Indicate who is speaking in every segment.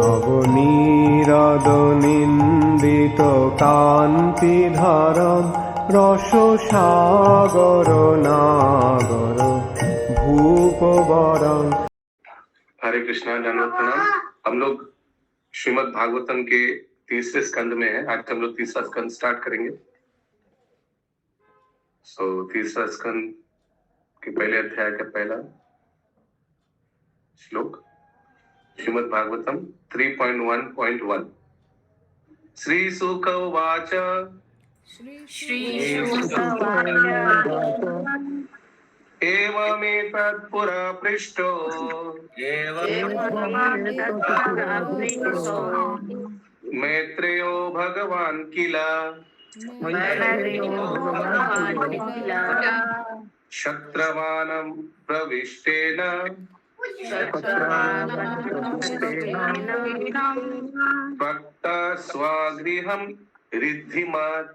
Speaker 1: নবনীরদ-নিন্দিত কান্তিধারম রসসাগর নাগর ভূপবরং।
Speaker 2: हरे कृष्णा, धन्यवाद, प्रणाम। हम लोग श्रीमद् भागवतम के तीसरे स्कंद में है। आज हम लोग तीसरा स्कंद स्टार्ट करेंगे। तीसरा स्कंद के पहले अध्याय का पहला श्लोक, श्रीमद् भागवतम 3.1.1। श्री शुक उवाच एवमेतत् पुरा पृष्टो मैत्रेयो भगवान् किल शत्रवानं प्रविष्टेन भक्ता स्वगृहं रिद्धिमात्।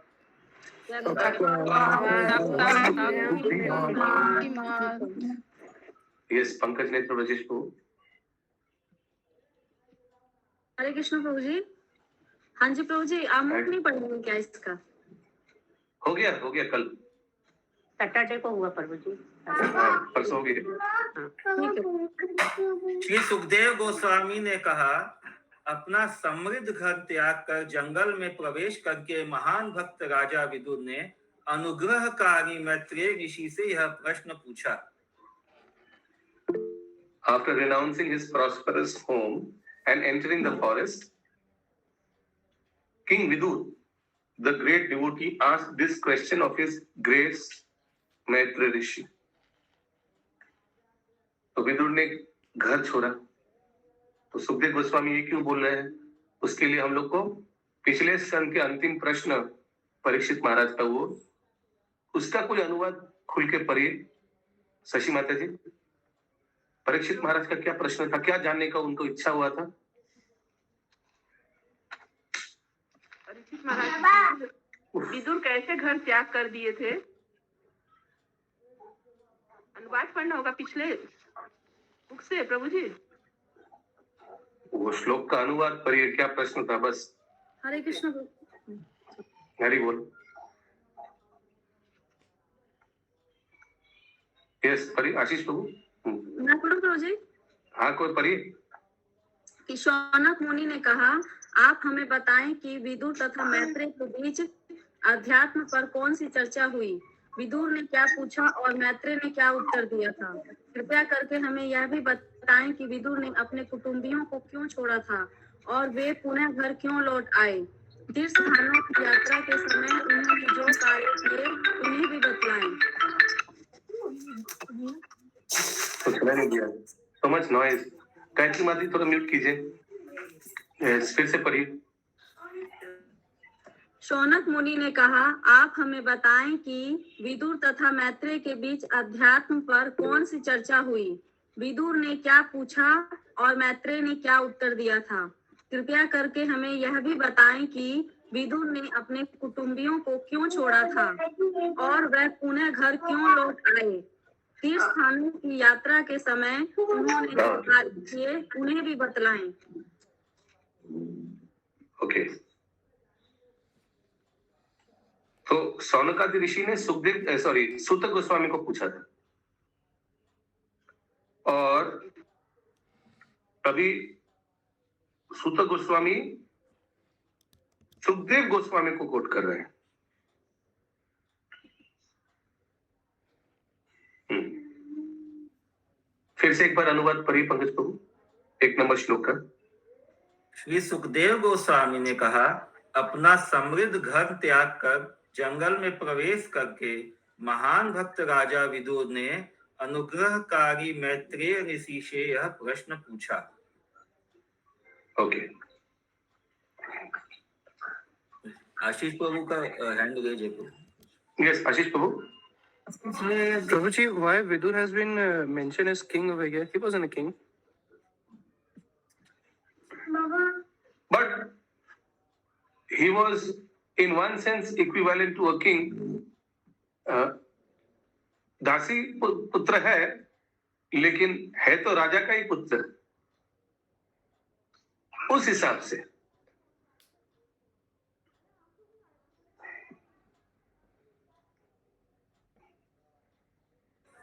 Speaker 2: यस, पंकज नेत्र ब्रजेश को।
Speaker 3: हरे कृष्ण प्रभु जी। हाँ जी प्रभु जी, आमुख नहीं पढ़ेंगे क्या इसका?
Speaker 2: हो गया कल
Speaker 3: सैटरडे को हुआ प्रभु जी।
Speaker 2: परसों हो गया।
Speaker 4: श्री सुखदेव गोस्वामी ने कहा, अपना समृद्ध घर त्याग कर जंगल में प्रवेश करके महान भक्त राजा विदुर ने अनुग्रहकारी मैत्रेय ऋषि से यह प्रश्न पूछा।
Speaker 2: After renouncing his prosperous home and entering the forest, King Vidur, the great devotee, asked this question of his grace Maitreya Rishi. तो विदुर ने घर छोड़ा, तो सुखदेव गोस्वामी ये क्यों बोल रहे हैं? उसके लिए हम लोग को पिछले स्कंद के अंतिम प्रश्न परीक्षित महाराज का वो उसका कोई अनुवाद खुल के पढ़िए। शशि माता जी, परीक्षित महाराज का क्या प्रश्न था, क्या जानने का उनको इच्छा हुआ था?
Speaker 5: परीक्षित महाराज विदुर कैसे घर त्याग कर दिए थे? अनुवाद पढ़ना होगा पिछले बुक से प्रभु जी।
Speaker 2: वो श्लोक का अनुवाद पढ़िए, क्या प्रश्न था बस।
Speaker 3: हरे कृष्ण प्रभु।
Speaker 2: हरि बोल। यस, पढ़िए आशीष प्रभु।
Speaker 3: मैं पढ़ूं प्रभु जी?
Speaker 2: हाँ, कोई पढ़िए।
Speaker 3: कि शौनक मुनि ने कहा, आप हमें बताएं कि विदुर तथा मैत्रेय के बीच अध्यात्म पर कौन सी चर्चा हुई? विदुर ने क्या पूछा और मैत्रेय ने क्या उत्तर दिया था? कृपया करके हमें यह भी बताएं कि विदुर ने अपने कुटुंबियों को क्यों छोड़ा था और वे पुनः घर क्यों लौट आए? तीर्थ स्थानों की यात्रा के समय उन्होंने जो कार्य किए उन्हें भी बतलाएं।
Speaker 2: सुनाई नहीं दिया, so much noise। गायत्री माता जी थोड़ा म्यूट कीजिए। फिर से पढ़िए।
Speaker 3: शौनक मुनि ने कहा, आप हमें बताएं कि विदुर तथा मैत्रेय के बीच अध्यात्म पर कौन सी चर्चा हुई? विदुर ने क्या पूछा और मैत्रेय ने क्या उत्तर दिया था? कृपया करके हमें यह भी बताएं कि विदुर ने अपने कुटुंबियों को क्यों छोड़ा था और वह पुनः घर क्यों लौट आए? तीर्थ स्थानों की यात्रा के समय उन्होंने जो कार्य किए उन्हें भी बतलाएं।
Speaker 2: ओके, तो शौनकादि ऋषि ने सूत गोस्वामी को पूछा था और तभी सूत गोस्वामी सुखदेव गोस्वामी को कोट कर रहे हैं। फिर से एक बार अनुवाद पढ़िए पंकज प्रभु, 1 नंबर श्लोक का।
Speaker 4: श्री सुखदेव गोस्वामी ने कहा, अपना समृद्ध घर त्याग कर जंगल में प्रवेश करके महान भक्त राजा विदुर ने अनुग्रहकारी मैत्रेय ऋषि से यह प्रश्न पूछा।
Speaker 2: ओके,
Speaker 4: आशीष प्रभु का हैंड रेज है।
Speaker 2: Yes, Ashish Prabhu.
Speaker 6: Prabhuji, why Vidur has been mentioned as king over here? He wasn't a king.
Speaker 2: But he was in one sense equivalent to a king. दासी पुत्र है, लेकिन है तो राजा का ही पुत्र। उस हिसाब से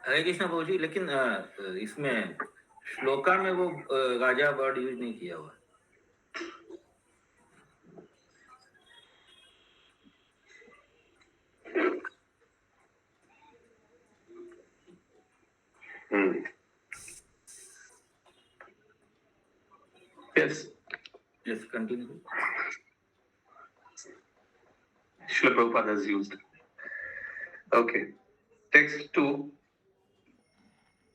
Speaker 4: हरे कृष्ण प्रभु जी, लेकिन इसमें श्लोका में वो राजा वर्ड यूज नहीं किया हुआ। Yes, continue.
Speaker 2: Srila Prabhupada has used. Okay. Text 2.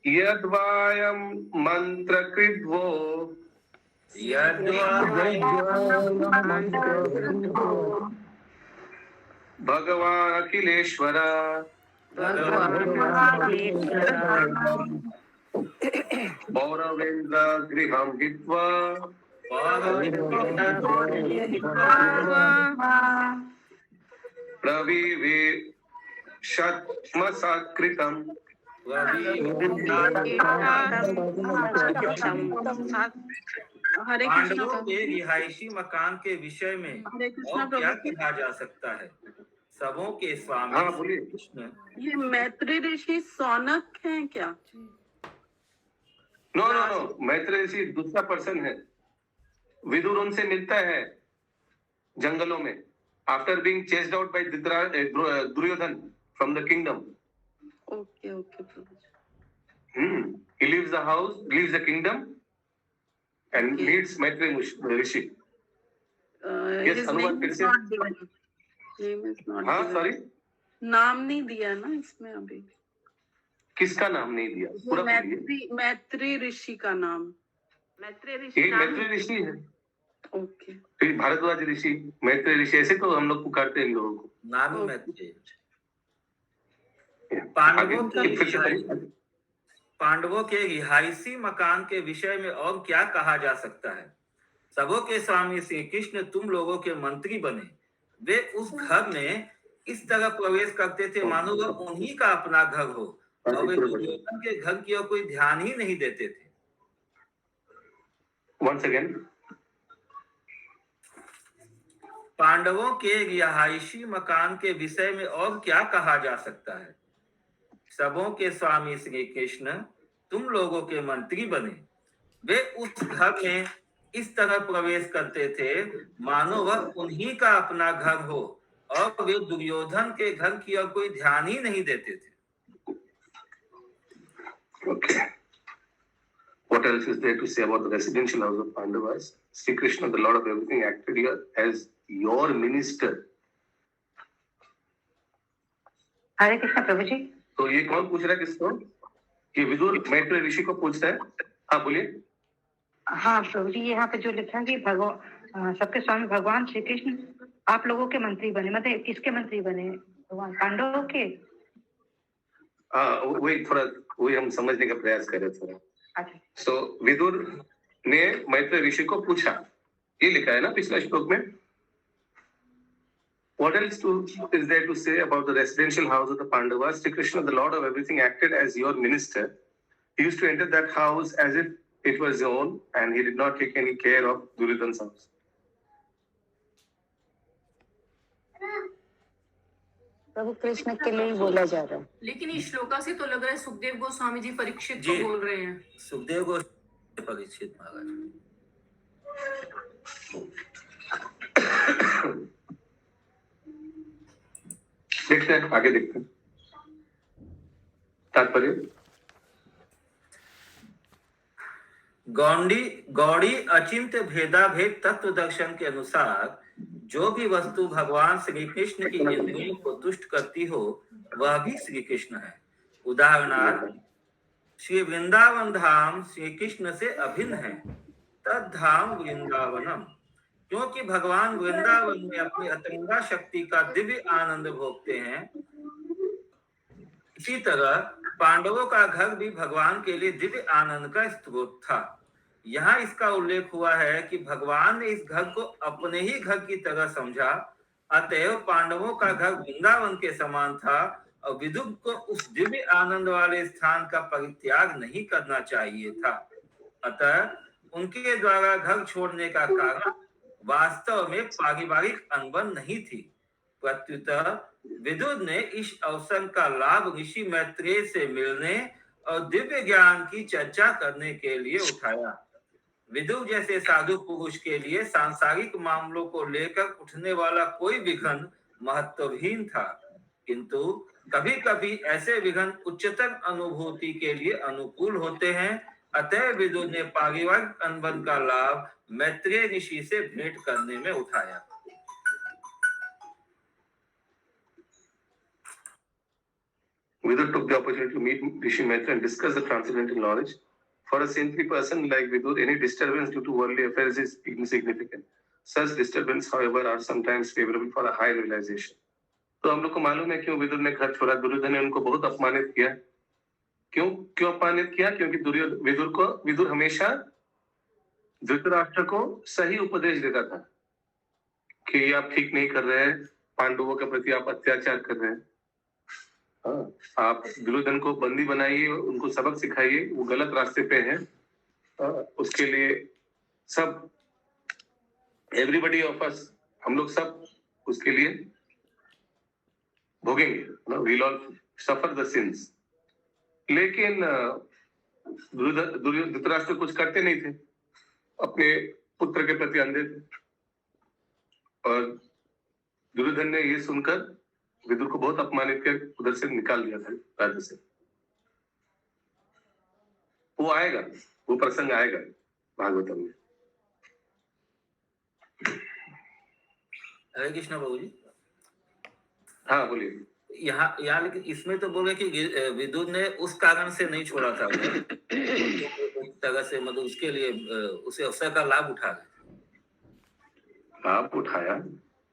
Speaker 2: Yadvayam mantra kridvo Bhagavan Akhileshwara Bauravendra Griham Hitva Pravive Shatmasakritam
Speaker 3: हरे कृष्ण
Speaker 4: पांडवों के रिहायशी मकान के विषय में
Speaker 3: हरे कृष्ण
Speaker 4: और क्या
Speaker 3: प्रभु
Speaker 4: कहा जा सकता है? सबों के स्वामी
Speaker 2: हाँ, बोलिए।
Speaker 4: कृष्ण
Speaker 3: ये मैत्री ऋषि सौनक हैं क्या?
Speaker 2: No no no, Maitreya Rishi दूसरा पर्सन है। विदुर उनसे मिलता है जंगलों में after being chased out by Duryodhana from the kingdom.
Speaker 3: Okay okay प्रभु जी।
Speaker 2: He leaves the house, leaves the kingdom, and
Speaker 3: Okay.
Speaker 2: meets Maitreya Rishi. Yes,
Speaker 3: His
Speaker 2: अनुवाद
Speaker 3: name
Speaker 2: फिर
Speaker 3: is
Speaker 2: से।
Speaker 3: not given. Name is not
Speaker 2: हाँ,
Speaker 3: given.
Speaker 2: Sorry,
Speaker 3: नाम नहीं दिया ना इसमें अभी।
Speaker 2: किसका नाम नहीं दिया? पूरा बोलिए।
Speaker 3: मैत्री ऋषि का नाम।
Speaker 5: मैत्रेय
Speaker 2: ये
Speaker 5: ऋषि नाम
Speaker 2: मैत्रेय ऋषि है,
Speaker 3: ओके
Speaker 2: फिर भारद्वाज ऋषि, मैत्रेय ऋषि, ऐसे तो हम लोग पुकारते हैं इन लोगों को।
Speaker 4: नामी मैत्रेय। पांडवों के रिहायशी मकान के विषय में और क्या कहा जा सकता है? सबों के स्वामी श्री कृष्ण तुम लोगों के मंत्री बने। वे उस घर में इस तरह प्रवेश करते थे मानो वह उन्हीं का अपना घर हो और वे दुर्योधन के घर की ओर कोई ध्यान ही नहीं देते थे।
Speaker 2: Once again,
Speaker 4: पांडवों के रिहायशी मकान के विषय में और क्या कहा जा सकता है? सबों के स्वामी श्री कृष्ण तुम लोगों के मंत्री बने। वे उस घर में इस तरह प्रवेश करते थे मानो वह उन्हीं का अपना घर हो और वे दुर्योधन के घर की ओर कोई ध्यान ही नहीं देते थे।
Speaker 2: okay. What else is there to say about the residential house of Pandavas? Sri Krishna, the Lord of everything, acted here as your minister.
Speaker 7: हरे कृष्ण प्रभु जी।
Speaker 2: तो ये कौन पूछ रहा है किसको? ये विदुर मैत्रेय ऋषि को पूछता है। हाँ बोलिए।
Speaker 7: हाँ प्रभु जी, यहाँ पे जो लिखा है कि भगवान सबके स्वामी भगवान श्री कृष्ण आप लोगों के मंत्री बने, मतलब किसके मंत्री बने? भगवान पांडवों के?
Speaker 2: वही हम समझने का प्रयास कर रहे थे।
Speaker 7: अच्छा।
Speaker 2: सो विदुर ने मैत्रेय ऋषि को पूछा, ये लिखा है ना पिछला श्लोक में। What else is there to say about the residential house of the Pandavas? Sri Krishna, the Lord of everything, acted as your minister. He used to enter that house as if it was his own, and he did not take any care of Duryodhana's house.
Speaker 7: प्रभु कृष्ण के लिए ही बोला जा रहा है।
Speaker 8: लेकिन इस श्लोका से तो लग रहा है सुखदेव गोस्वामी जी परीक्षित
Speaker 4: जी।
Speaker 8: को बोल रहे हैं।
Speaker 4: सुखदेव गोस्वामी परीक्षित महाराज।
Speaker 2: देखते हैं, आगे देखते हैं तात्पर्य।
Speaker 4: गौड़ी अचिंत्य भेदाभेद तत्व दर्शन के अनुसार जो भी वस्तु भगवान श्री कृष्ण की इंद्रियों को तुष्ट करती हो वह भी श्री कृष्ण है। उदाहरणार्थ श्री वृंदावन धाम श्री कृष्ण से अभिन्न है, तद धाम वृंदावनम, क्योंकि भगवान वृंदावन में अपनी अतरंगा शक्ति का दिव्य आनंद भोगते हैं। इसी तरह पांडवों का घर भी भगवान के लिए दिव्य आनंद का स्रोत था। यहाँ इसका उल्लेख हुआ है कि भगवान ने इस घर को अपने ही घर की तरह समझा, अतएव पांडवों का घर वृंदावन के समान था और विदुर को उस दिव्य आनंद वाले स्थान का परित्याग नहीं करना चाहिए था। अतः उनके द्वारा घर छोड़ने का कारण वास्तव में पारिवारिक अनबन नहीं थी। प्रत्युतः विदुर ने इस अवसर का लाभ ऋषि मैत्रेय से मिलने और दिव्य ज्ञान की चर्चा करने के लिए उठाया। विदुर जैसे साधु पुरुष के लिए सांसारिक मामलों को लेकर उठने वाला कोई विघ्न महत्वहीन था, किंतु कभी कभी ऐसे विघ्न उच्चतर अनुभूति के लिए अनुकूल होते हैं। अतः विदुर ने पारिवारिक अनबन का लाभ मैत्रेय ऋषि से भेंट करने में उठाया।
Speaker 2: Vidur took the opportunity to meet Rishi Maitreya and discuss the transcendental knowledge. For a saintly person like Vidur, any disturbance due to worldly affairs is insignificant. Such disturbance, however, are sometimes favorable for a high realization. तो हम लोग को मालूम है क्यों विदुर ने घर छोड़ा। दुर्योधन ने उनको बहुत अपमानित किया। क्यों अपमानित किया? क्योंकि विदुर हमेशा धृतराष्ट्र को सही उपदेश देता था कि ये आप ठीक नहीं कर रहे हैं, पांडवों के प्रति आप अत्याचार कर रहे हैं, आप दुर्योधन को बंदी बनाइए, उनको सबक सिखाइए, वो गलत रास्ते पे हैं। उसके लिए सब एवरीबडी ऑफ अस, हम लोग सब उसके लिए भोगेंगे, we'll all suffer the sins। लेकिन धृतराष्ट्र कुछ करते नहीं थे, अपने पुत्र के प्रति अंधे थे। और दुर्योधन ने ये सुनकर विदुर को बहुत अपमानित कर उधर से निकाल दिया था राज्य से। वो आएगा, वो प्रसंग आएगा भागवतम में।
Speaker 4: हरे कृष्ण बाबू जी।
Speaker 2: हाँ बोलिए।
Speaker 4: यहाँ लेकिन इसमें तो बोले कि विदुर ने उस कारण से नहीं छोड़ा था, एक तरह से मतलब उसके लिए उसे अवसर का लाभ
Speaker 2: उठाया।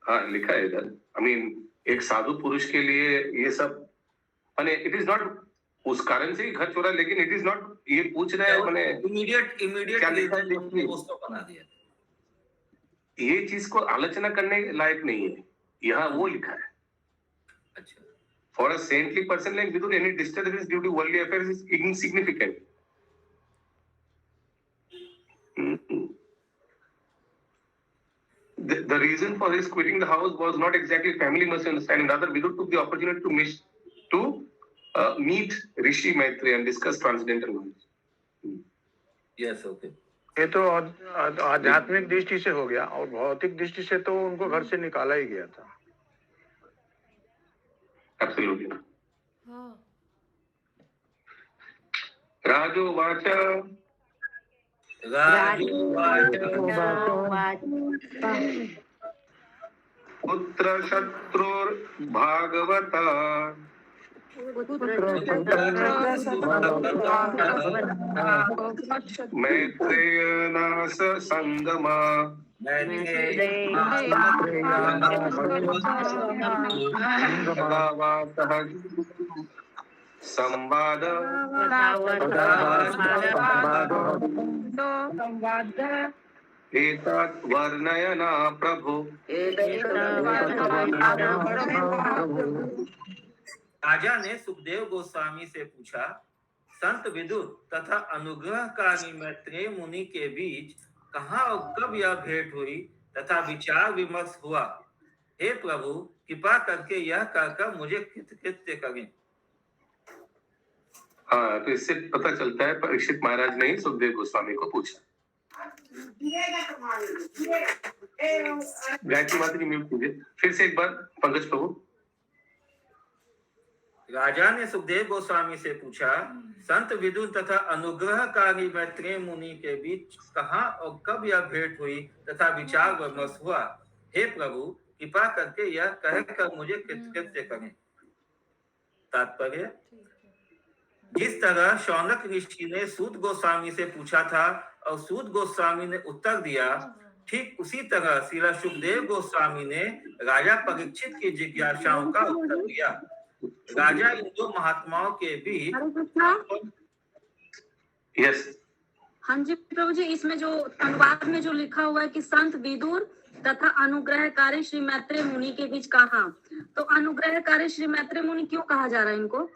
Speaker 2: हाँ लिखा है इधर। आई मीन एक साधु पुरुष के लिए ये सब, माने इट इज नॉट उस कारण से ही घर छोड़ा, लेकिन इट इज नॉट ये पूछ रहा है माने
Speaker 4: इमीडिएट
Speaker 2: क्या लिखा है
Speaker 4: बना दिया।
Speaker 2: ये चीज को आलोचना करने लायक नहीं है, यहाँ वो लिखा है।
Speaker 4: अच्छा।
Speaker 2: For a saintly person like Vidur, any disturbance due to worldly affairs is insignificant. The reason for his quitting the house was not exactly family misunderstanding. Rather, Vidur took the opportunity to meet Rishi Maitreya and discuss transcendental knowledge.
Speaker 4: Yes, okay.
Speaker 9: ये तो आध्यात्मिक दृष्टि से हो गया, और भौतिक दृष्टि से तो उनको घर से निकाला ही गया था।
Speaker 2: Absolutely. राजोवाच पुत्र शत्रुर्भागवता मैत्रेयनास संगमा संवाद एतत् वर्णयना प्रभु।
Speaker 4: राजा ने सुखदेव गोस्वामी से पूछा, संत विदुर तथा अनुग्रहकारी मैत्रेय मुनि के बीच कहाँ और कब यह भेंट हुई तथा विचार विमर्श हुआ? हे प्रभु, कृपा करके यह कहकर मुझे कृतकृत्य करें।
Speaker 2: हाँ, तो इससे पता चलता है परीक्षित महाराज ने सुखदेव गोस्वामी को पूछा। गायत्री माता जी म्यूट कीजिए फिर से एक बार, पंकज प्रभु।
Speaker 4: राजा ने सुखदेव गोस्वामी से पूछा, संत विदुर तथा अनुग्रहकारी मैत्रेय मुनि के बीच कहाँ और कब यह भेंट हुई तथा विचार विमर्श हुआ? हे प्रभु, कृपा करके यह कहकर मुझे कृतकृत्य करें। तात्पर्य, जिस तरह शौनक ऋषि ने सूत गोस्वामी से पूछा था और सूत गोस्वामी ने उत्तर दिया, ठीक उसी तरह श्रील सुखदेव गोस्वामी ने राजा परीक्षित की जिज्ञासाओं का उत्तर दिया। राजा इन दो महात्माओं के बीच।
Speaker 2: यस।
Speaker 3: हाँ जी प्रभु जी, इसमें जो अनुवाद में जो लिखा हुआ है कि संत विदुर तथा अनुग्रहकारी श्री मैत्रेय मुनि के बीच कहा, तो अनुग्रहकारी श्री मैत्रेय मुनि क्यों कहा जा रहा है इनको?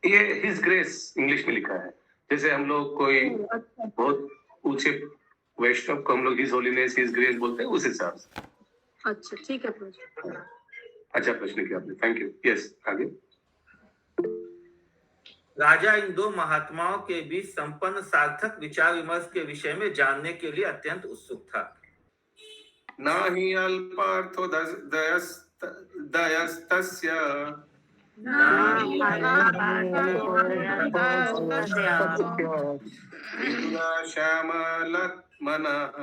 Speaker 2: ये हिज ग्रेस इंग्लिश में लिखा है, जैसे हम लोग कोई बहुत ऊंचे वैष्णव को हम लोग हिज होलीनेस हिज ग्रेस बोलते हैं, उस हिसाब से।
Speaker 3: अच्छा ठीक है प्रभु जी।
Speaker 2: अच्छा प्रश्न किया आपने, थैंक यू। यस, आगे।
Speaker 4: राजा इन दो महात्माओं के बीच संपन्न सार्थक विचार विमर्श के विषय में जानने के लिए अत्यंत उत्सुक था।
Speaker 2: ना ही अल्पार्थो दयस्तस्य विदुरा श्यामलत्मनः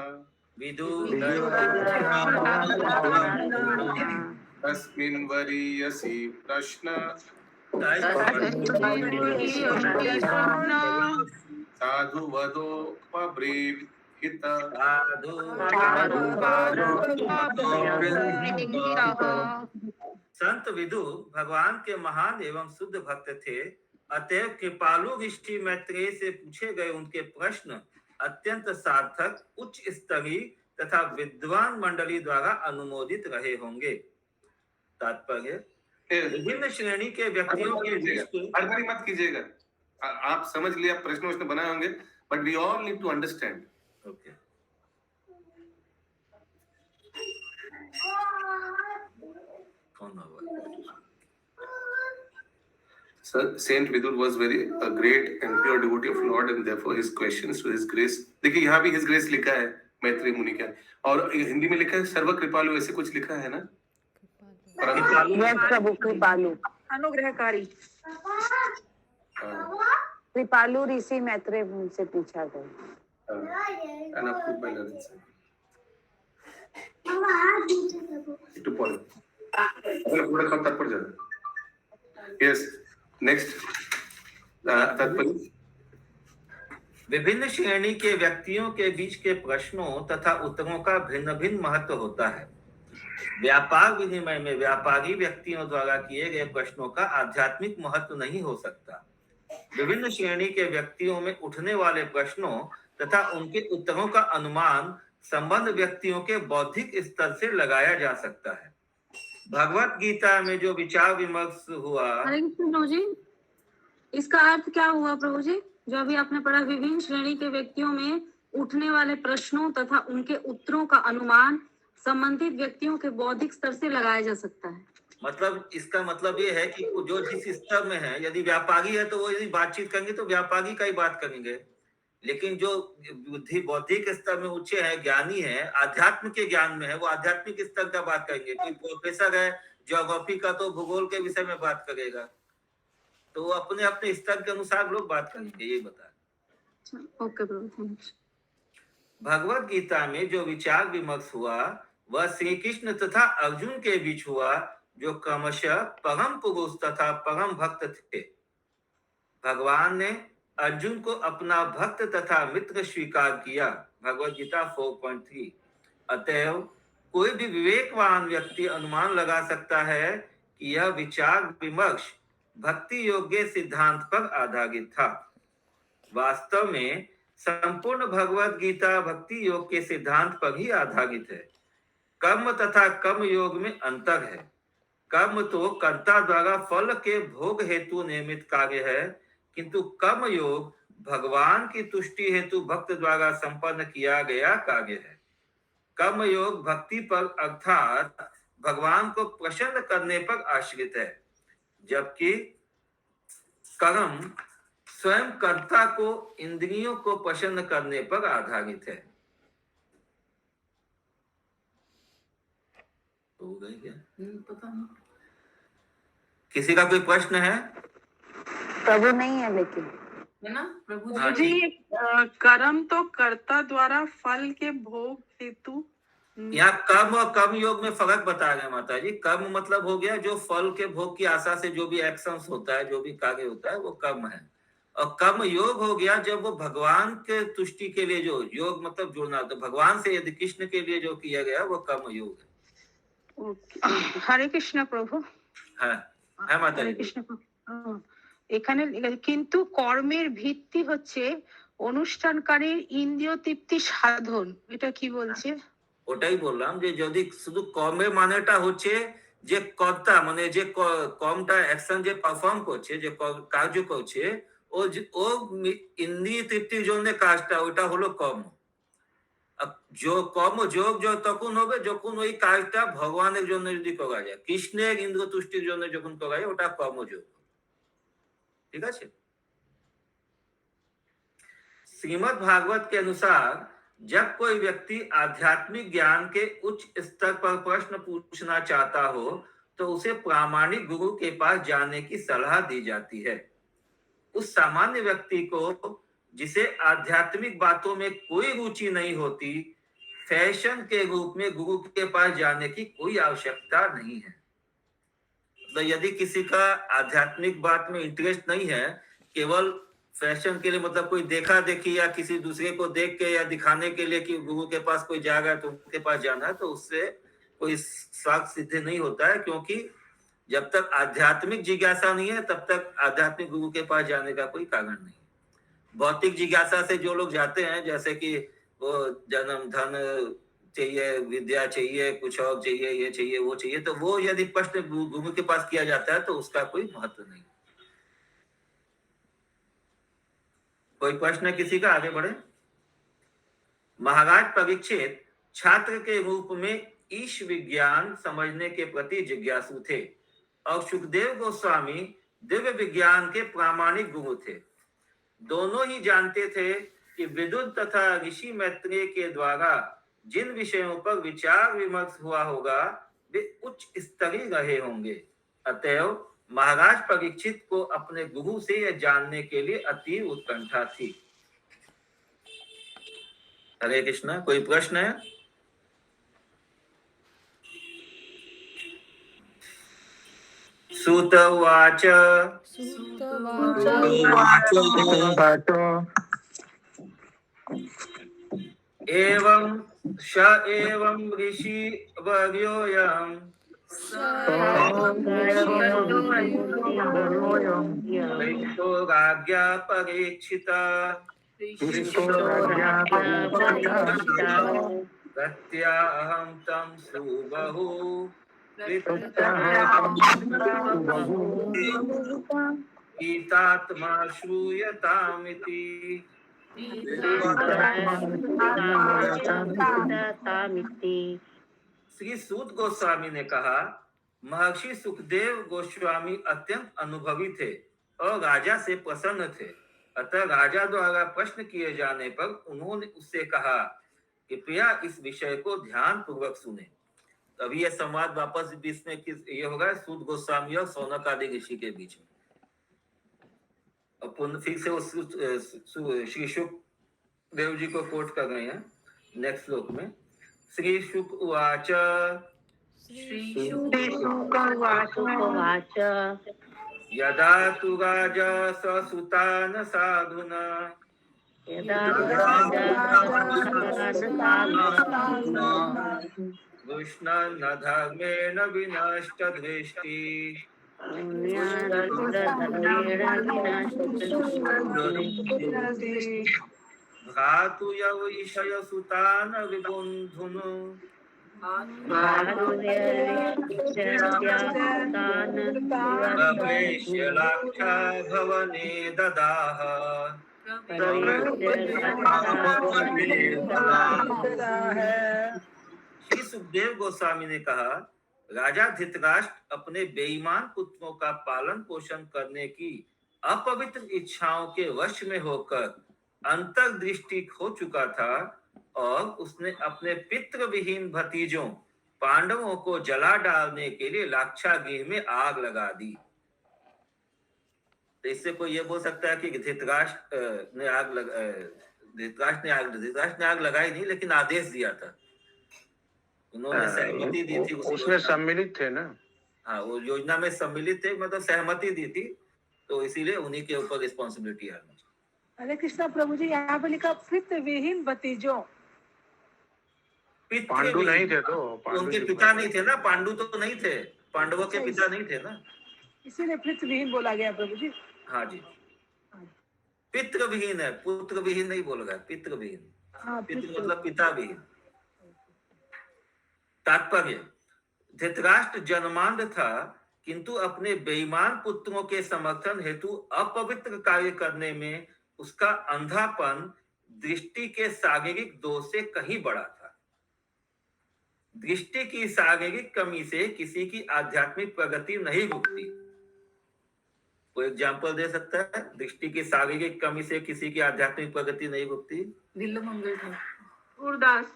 Speaker 2: तस्मिन् वरीयसी प्रश्न साधुवदोपब्रीहित।
Speaker 4: संत विदुर भगवान के महान एवं शुद्ध भक्त थे, अतएव कृपालु ऋषि मैत्रेय से पूछे गए उनके प्रश्न अत्यंत सार्थक, उच्च स्तरीय तथा विद्वान मंडली द्वारा अनुमोदित रहे होंगे। तात्पर्य, विभिन्न श्रेणी के व्यक्तियों के बीच
Speaker 2: हड़बड़ी मत कीजिएगा, आप समझ लिया, प्रश्न वश्न बनाए होंगे, but we all need to understand.
Speaker 4: Okay.
Speaker 2: Sir, Saint Vidur was very a great and pure devotee of Lord, and therefore his questions to His Grace. देखिए यहाँ भी His Grace लिखा है मैत्रेय मुनि का, और हिंदी में लिखा है सर्व कृपालु, ऐसे कुछ लिखा है ना?
Speaker 7: प्रभु कृपालु,
Speaker 5: अनुग्रहकारी।
Speaker 7: कृपालु ऋषि मैत्रेय से पूछा गया।
Speaker 2: Yes, next. तात्पर्य,
Speaker 4: विभिन्न श्रेणी के व्यक्तियों के बीच के प्रश्नों तथा उत्तरों का भिन्न भिन्न महत्व होता है। व्यापार विनिमय में व्यापारी व्यक्तियों द्वारा किए गए प्रश्नों का आध्यात्मिक महत्व नहीं हो सकता। विभिन्न श्रेणी के व्यक्तियों में उठने वाले प्रश्नों तथा उनके उत्तरों का अनुमान संबंध व्यक्तियों के बौद्धिक स्तर से लगाया जा सकता है। भगवत गीता में जो विचार विमर्श हुआ,
Speaker 3: हरे कृष्ण प्रभु जी, इसका अर्थ क्या हुआ प्रभु जी? जो अभी आपने पढ़ा, विभिन्न श्रेणी के व्यक्तियों में उठने वाले प्रश्नों तथा उनके उत्तरों का अनुमान संबंधित व्यक्तियों के बौद्धिक स्तर से लगाया जा सकता है।
Speaker 4: मतलब इसका मतलब ये है कि जो जिस स्तर में है, यदि व्यापारी है तो वो यदि बातचीत करेंगे तो व्यापारी का ही बात करेंगे, लेकिन जो बुद्धि बौद्धिक स्तर में ऊंचे हैं, ज्ञानी है, आध्यात्म के ज्ञान में है, वो आध्यात्मिक स्तर का बात करेंगे। कोई प्रोफेसर है ज्योग्राफी का तो भूगोल के विषय में बात करेगा, तो अपने अपने स्तर के अनुसार लोग बात करेंगे, यही बता।
Speaker 3: ओके प्रभु।
Speaker 4: भगवत गीता में जो विचार विमर्श हुआ वह श्री कृष्ण तथा अर्जुन के बीच हुआ, जो क्रमशः परम पुरुष तथा परम भक्त थे। भगवान ने अर्जुन को अपना भक्त तथा मित्र स्वीकार किया, भगवत गीता 4.3। अतएव कोई भी विवेकवान व्यक्ति अनुमान लगा सकता है कि यह विचार विमर्श भक्ति योग्य सिद्धांत पर आधारित था। वास्तव में संपूर्ण भगवत गीता भक्ति योग के सिद्धांत पर ही आधारित है। कर्म तथा कर्म योग में अंतर है। कर्म तो कर्ता द्वारा फल के भोग हेतु निर्मित कार्य है, किंतु कर्म योग भगवान की तुष्टि हेतु भक्त द्वारा संपन्न किया गया कार्य है। कर्म योग भक्ति पर अर्थात भगवान को प्रसन्न करने पर आश्रित है, जबकि कर्म स्वयं कर्ता को इंद्रियों को प्रसन्न करने पर आधारित है। हो गई क्या?
Speaker 8: पता नहीं।
Speaker 4: किसी का कोई प्रश्न है?
Speaker 7: प्रभु नहीं है लेकिन,
Speaker 8: है ना प्रभु
Speaker 4: हाँ
Speaker 8: जी?
Speaker 5: जी, कर्म तो कर्ता द्वारा फल के भोग हेतु।
Speaker 4: यहाँ कर्म और कर्म योग में फर्क बता रहे हैं माता जी। कर्म मतलब हो गया जो फल के भोग की आशा से जो भी एक्शंस होता है, जो भी कार्य होता है, वो कर्म है। और कर्म योग हो गया जब वो भगवान के तुष्टि के लिए, जो योग मतलब जुड़ना, तो भगवान से यदि कृष्ण के लिए जो किया गया वो कर्म योग है।
Speaker 7: हरे कृष्ण प्रभु।
Speaker 4: है माता
Speaker 7: हरे
Speaker 4: जी।
Speaker 7: कृष्ण प्रभु। এখানে কিন্তু কর্মের ভিত্তি হচ্ছে অনুষ্ঠানকারীর ইন্দ্রিয় তৃপ্তি সাধন, এটা কি বলছে?
Speaker 4: ওটাই বললাম যে যদি শুধু কর্মের মানেটা হচ্ছে যে কর্তা, মানে যে কর্মটা অ্যাকশন যে পারফর্ম করছে, যে কার্য করছে, ও ইন্দ্রিয় তৃপ্তির জন্য কাজটা ওটা হলো কর্ম। কর্মযোগ তখন হবে যখন ওই কাজটা ভগবানের জন্য যদি করা যায়, কৃষ্ণের ইন্দ্র তুষ্টির জন্য যখন করা যায় ওটা কর্মযোগ। ঠিক আছে। श्रीमद् भागवत के अनुसार जब कोई व्यक्ति आध्यात्मिक ज्ञान के उच्च स्तर पर प्रश्न पूछना चाहता हो तो उसे प्रामाणिक गुरु के पास जाने की सलाह दी जाती है। उस सामान्य व्यक्ति को जिसे आध्यात्मिक बातों में कोई रुचि नहीं होती, फैशन के रूप में गुरु के पास जाने की कोई आवश्यकता नहीं है। तो यदि किसी का आध्यात्मिक बात में इंटरेस्ट नहीं है, केवल फैशन के लिए, मतलब कोई देखा देखी या किसी दूसरे को देख के या दिखाने के लिए कि गुरु के पास कोई जा रहा है तो उनके पास जाना है, तो उससे कोई स्वार्थ सिद्ध नहीं होता है, क्योंकि जब तक आध्यात्मिक जिज्ञासा नहीं है तब तक आध्यात्मिक गुरु के पास जाने का कोई कारण नहीं। भौतिक जिज्ञासा से जो लोग जाते हैं, जैसे कि वो जन्म, धन चाहिए, विद्या चाहिए, कुछ और चाहिए, ये चाहिए, वो चाहिए, तो वो यदि प्रश्न गुरु के पास किया जाता है तो उसका कोई महत्व नहीं। कोई प्रश्न किसी का? आगे बढ़े। महाराज परीक्षित छात्र के रूप में ईश विज्ञान समझने के प्रति जिज्ञासु थे और सुखदेव गोस्वामी दिव्य विज्ञान के प्रामाणिक गुरु थे। दोनों ही जानते थे कि विदुर तथा ऋषि मैत्रेय के द्वारा जिन विषयों पर विचार विमर्श हुआ होगा वे उच्च स्तरीय रहे होंगे। अतएव महाराज परीक्षित को अपने गुरु से यह जानने के लिए अति उत्कंठा थी। हरे कृष्ण। कोई प्रश्न है? सूत उवाच एवं ऋषि वर्योऽयम् राज्ञा परीक्षिता प्रत्याहं तं सुबहु गीतात्मा श्रूयतामिति। श्री सूत गोस्वामी ने कहा, महर्षि सुखदेव गोस्वामी अत्यंत अनुभवी थे और राजा से प्रसन्न थे। अतः राजा द्वारा प्रश्न किए जाने पर उन्होंने उससे कहा, कृपया इस विषय को ध्यान पूर्वक सुने। तभी यह संवाद वापस बीच में ये होगा सूत गोस्वामी और सौनक आदि ऋषि के बीच में। फिर से श्री सुखदेव जी को कोट कर रहे हैं नेक्स्ट श्लोक में। श्री शुक उवाच यदा तु राजा ससुतान साधुना कृष्णन् न धर्मेण विनष्ट दृष्टि भ्रातु यवैषय सुतान विबुन्धुनु प्रवेश्य लाक्षा भवने ददाह। श्री सुखदेव गोस्वामी ने कहा, राजा धृतराष्ट्र अपने बेईमान पुत्रों का पालन पोषण करने की अपवित्र इच्छाओं के वश में होकर अंतर्दृष्टि खो चुका था और उसने अपने पितृ विहीन भतीजों पांडवों को जला डालने के लिए लाक्षा गृह में आग लगा दी। तो इससे कोई ये बोल सकता है कि धृतराष्ट्र ने आग लगाई नहीं, लेकिन आदेश दिया था। उन्होंने सहमति दी थी,
Speaker 9: उसमें सम्मिलित थे ना।
Speaker 4: हाँ, वो योजना में सम्मिलित थे, मतलब सहमति दी थी, तो इसीलिए उन्हीं के ऊपर रिस्पॉन्सिबिलिटी है।
Speaker 10: हरे कृष्णा प्रभु जी, यहाँ पे लिखा पितृ विहीन भतीजों।
Speaker 9: पांडु नहीं थे तो
Speaker 4: उनके पिता नहीं थे ना, पांडु तो नहीं थे, पांडवों के पिता नहीं थे ना,
Speaker 10: इसीलिए पितृ विहीन बोला गया प्रभु जी।
Speaker 4: हाँ जी, पितृ विहीन है, पुत्र विहीन नहीं बोला गया, पितृ विहीन। पितृ मतलब पिता विहीन। तात्पर्य, धृतराष्ट्र जन्मांध था किंतु अपने बेईमान पुत्रों के समर्थन हेतु अपवित्र कार्य करने में उसका अंधापन दृष्टि के शारीरिक दोष से कहीं बड़ा था। दृष्टि की शारीरिक कमी से किसी की आध्यात्मिक प्रगति नहीं रुकती। कोई एग्जाम्पल दे सकता है? दृष्टि की शारीरिक कमी से किसी की आध्यात्मिक प्रगति नहीं रुकती।
Speaker 8: विल्लुमंगल था।
Speaker 5: गुरदास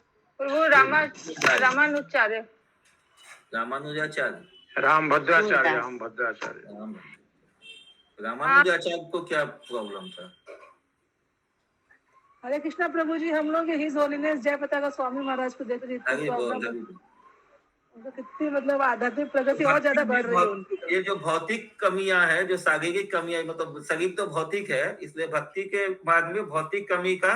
Speaker 5: प्रभु रामानुचार्य
Speaker 4: रामानुजाचार्य
Speaker 9: रामभद्राचार्य
Speaker 4: रामानुजाचार्य को क्या प्रॉब्लम था?
Speaker 10: हरे कृष्णा प्रभु जी, हम लोग हिज होलीनेस जय पताका स्वामी महाराज को देते थे, इतनी प्रॉब्लम उनको कितनी मतलब आध्यात्मिक प्रगति और ज्यादा बढ़ रही है उनकी।
Speaker 4: ये जो भौतिक कमियां है, जो शारीरिक कमियां, मतलब शरीर तो भौतिक है, इसलिए भक्ति के मार्ग में भौतिक कमी का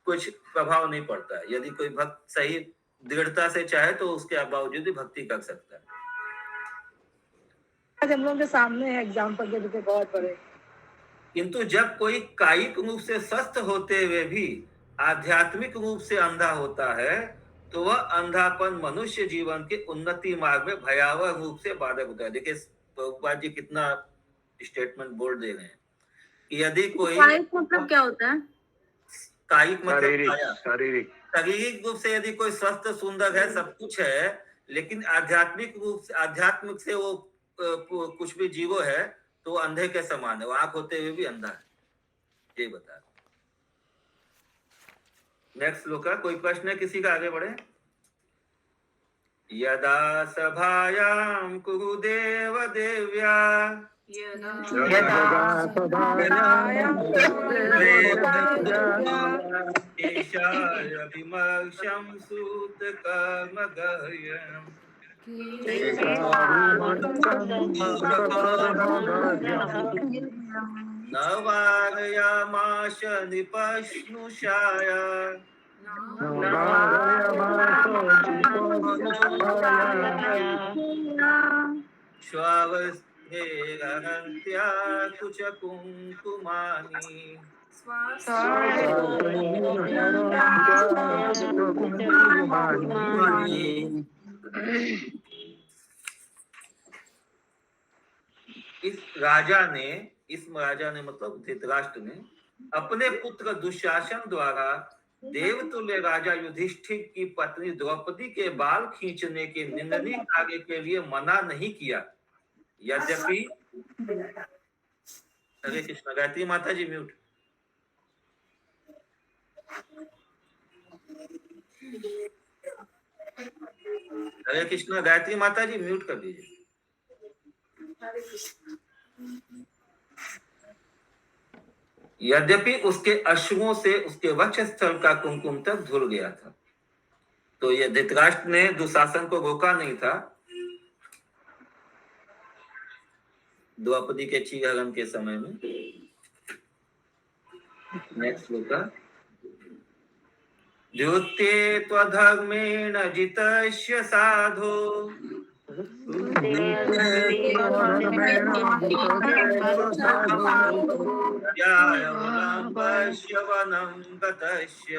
Speaker 4: कुछ प्रभाव नहीं पड़ता है। यदि कोई भक्त सही दृढ़ता से चाहे तो उसके बावजूद भी भक्ति कर सकता है।
Speaker 10: आज हम लोग के सामने है एग्जाम्पल के लिए बहुत बड़े।
Speaker 4: किंतु जब कोई कायिक रूप से स्वस्थ होते हुए भी आध्यात्मिक रूप से अंधा होता है तो वह अंधापन मनुष्य जीवन के उन्नति मार्ग में भयावह रूप से बाधक होता है। देखिए प्रभुपाद जी कितना स्टेटमेंट बोल दे रहे हैं कि यदि कोई
Speaker 3: कायिक मतलब क्या होता है?
Speaker 4: कायिक मतलब
Speaker 9: शारीरिक
Speaker 4: रूप से यदि कोई स्वस्थ सुंदर है, सब कुछ है, लेकिन आध्यात्मिक रूप से आध्यात्मिक से वो कुछ भी जीवो है तो अंधे के समान है, वो आंख होते हुए भी अंधा है। ये बता। नेक्स्ट श्लोक का कोई प्रश्न है किसी का? आगे बढ़े। यदा सभायां कुरु देव देव्या ईशाय विमर्शं सूत कर्म गह्यम् न वारयामाश निपश्नुषाय श्वावस्नेरहन्त्या कुच कुङ्कुमानि इस राजा ने मतलब धृतराष्ट्र ने अपने पुत्र दुशासन द्वारा देवतुल्य राजा युधिष्ठिर की पत्नी द्रौपदी के बाल खींचने के निंदनीय कार्य के लिए मना नहीं किया। यद्यपि हरे कृष्ण, गायत्री माता जी म्यूट। हरे कृष्ण, गायत्री माता जी म्यूट कर दीजिए। यद्यपि उसके अश्रुओं से उसके वक्षस्थल का कुमकुम तक धुल गया था, तो यह धृतराष्ट्र ने दुशासन को रोका नहीं था द्रौपदी के चीरहरण के समय में। नेक्स्ट श्लोक। द्युत्ये त्वधर्मेण जितस्य साधो यावलम्बस्य वनं गतस्य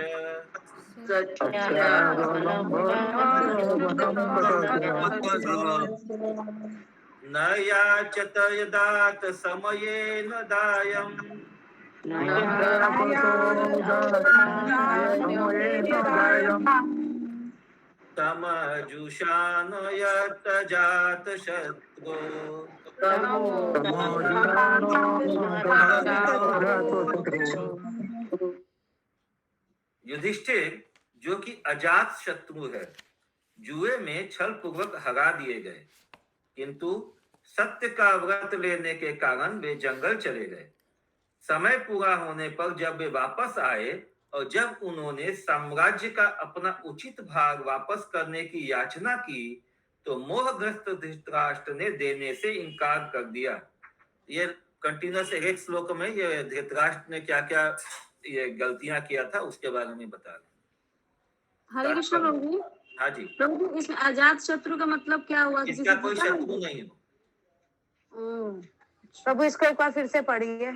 Speaker 4: न याचत यदात समयेन दायम् तमजुषान यत जात शत्रु। युधिष्ठिर जो कि अजात शत्रु है, जुए में छल पूर्वक हरा दिए गए, किंतु सत्य का व्रत लेने के कारण वे जंगल चले गए। समय पूरा होने पर जब वे वापस आए और जब उन्होंने साम्राज्य का अपना उचित भाग वापस करने की याचना की तो मोहग्रस्त धृतराष्ट्र ने देने से इनकार कर दिया। ये कंटिन्यूअस एक श्लोक में ये धृतराष्ट्र ने क्या क्या ये गलतियां किया था उसके बारे में बता रहे।
Speaker 3: हरे कृष्ण प्रभु।
Speaker 4: हाँ जी
Speaker 3: प्रभु, इसमें अजात शत्रु का मतलब क्या हुआ?
Speaker 4: इसका कोई शत्रु नहीं है।
Speaker 10: प्रभु इसको एक बार फिर से पढ़िए।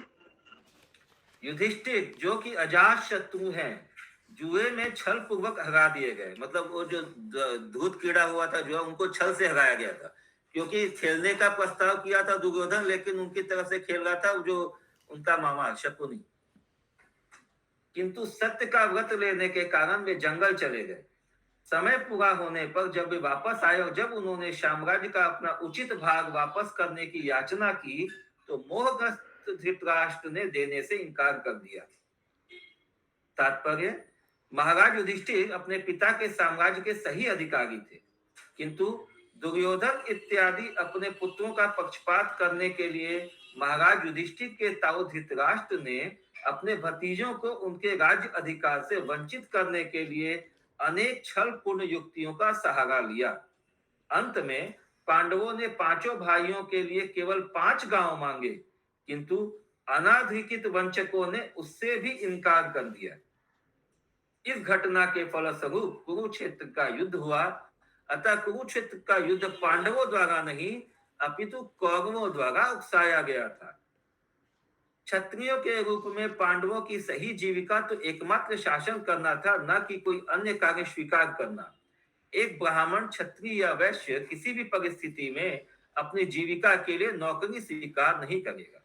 Speaker 4: युधिष्ठिर जो कि अजात शत्रु हैं, जुए में छल पूर्वक हरा दिए गए, मतलब वो जो धूत कीड़ा हुआ था जो उनको छल से हराया गया था, क्योंकि खेलने का प्रस्ताव किया था दुर्योधन, लेकिन उनकी तरफ से खेल रहा था जो उनका मामा शकुनी। किंतु सत्य का व्रत लेने के कारण वे जंगल चले गए। समय पूरा होने पर जब वे वापस आए और जब उन्होंने साम्राज्य का अपना उचित भाग वापस करने की याचना की, तो मोहग्रस्त धृतराष्ट्र ने देने से इनकार कर दिया। तात्पर्य, महाराज युधिष्ठिर अपने पिता के साम्राज्य के सही अधिकारी थे, किंतु दुर्योधन इत्यादि अपने पुत्रों का पक्षपात करने के लिए महाराज युधिष्ठिर के ताऊ धृतराष्ट्र ने अपने भतीजों को उनके राज्य अधिकार से वंचित करने के लिए अनेक छल पूर्ण युक्तियों का सहारा लिया। अंत में पांडवों ने पांचों भाइयों के लिए केवल 5 गांव मांगे, किंतु अनाधिकृत वंचकों ने उससे भी इनकार कर दिया। इस घटना के फलस्वरूप कुरुक्षेत्र का युद्ध हुआ। अतः कुरुक्षेत्र का युद्ध पांडवों द्वारा नहीं अपितु कौरवों द्वारा उकसाया गया था। क्षत्रियों के रूप में पांडवों की सही जीविका तो एकमात्र शासन करना था, न कि कोई अन्य कार्य स्वीकार करना। एक ब्राह्मण, क्षत्रिय या वैश्य किसी भी परिस्थिति में अपनी जीविका के लिए नौकरी स्वीकार नहीं करेगा।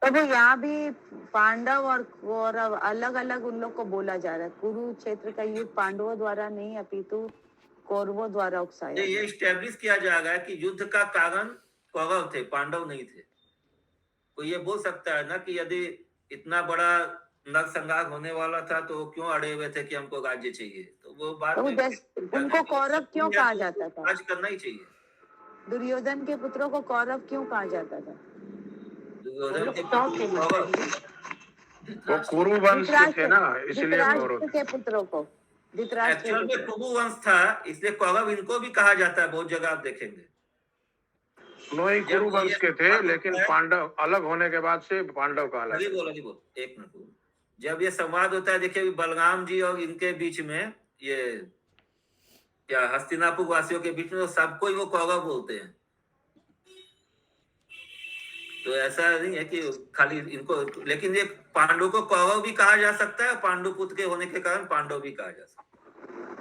Speaker 3: तो वो यहाँ भी पांडव और कौरव अलग अलग उन लोग को बोला जा रहा है। कुरुक्षेत्र का युद्ध पांडवों द्वारा नहीं अपितु कौरवों द्वारा उकसाया।
Speaker 4: ये इस्टेब्लिश किया जा रहा है कि युद्ध का कारण कौरव थे, पांडव नहीं थे। तो ये बोल सकता है ना कि यदि इतना बड़ा नरसंहार होने वाला था तो क्यों अड़े हुए थे कि हमको राज्य चाहिए। तो वो बात
Speaker 3: उनको कौरव क्यों कहा जाता था?
Speaker 4: राज करना ही चाहिए।
Speaker 3: दुर्योधन के पुत्रों को कौरव क्यों कहा जाता था?
Speaker 4: दुर्योधन के
Speaker 9: वो कुरु वंश के थे ना, इसलिए कौरव
Speaker 3: के पुत्रों को
Speaker 4: एक्चुअल में कुरु वंश था, इसलिए कौरव इनको भी कहा जाता है। बहुत जगह आप देखेंगे
Speaker 9: नोई कुरु वंश के थे, लेकिन पांडव अलग होने के बाद से पांडव का अलग।
Speaker 4: बोल एक मिनट। जब ये संवाद होता है, देखिए बलराम जी और इनके बीच में, ये क्या हस्तिनापुर वासियों के बीच में, सबको ही वो कौरव बोलते हैं। तो ऐसा नहीं है कि खाली इनको, लेकिन ये पांडव को कौरव भी कहा जा सकता है, पांडु पुत्र के होने के कारण पांडव भी कहा जा सकता है।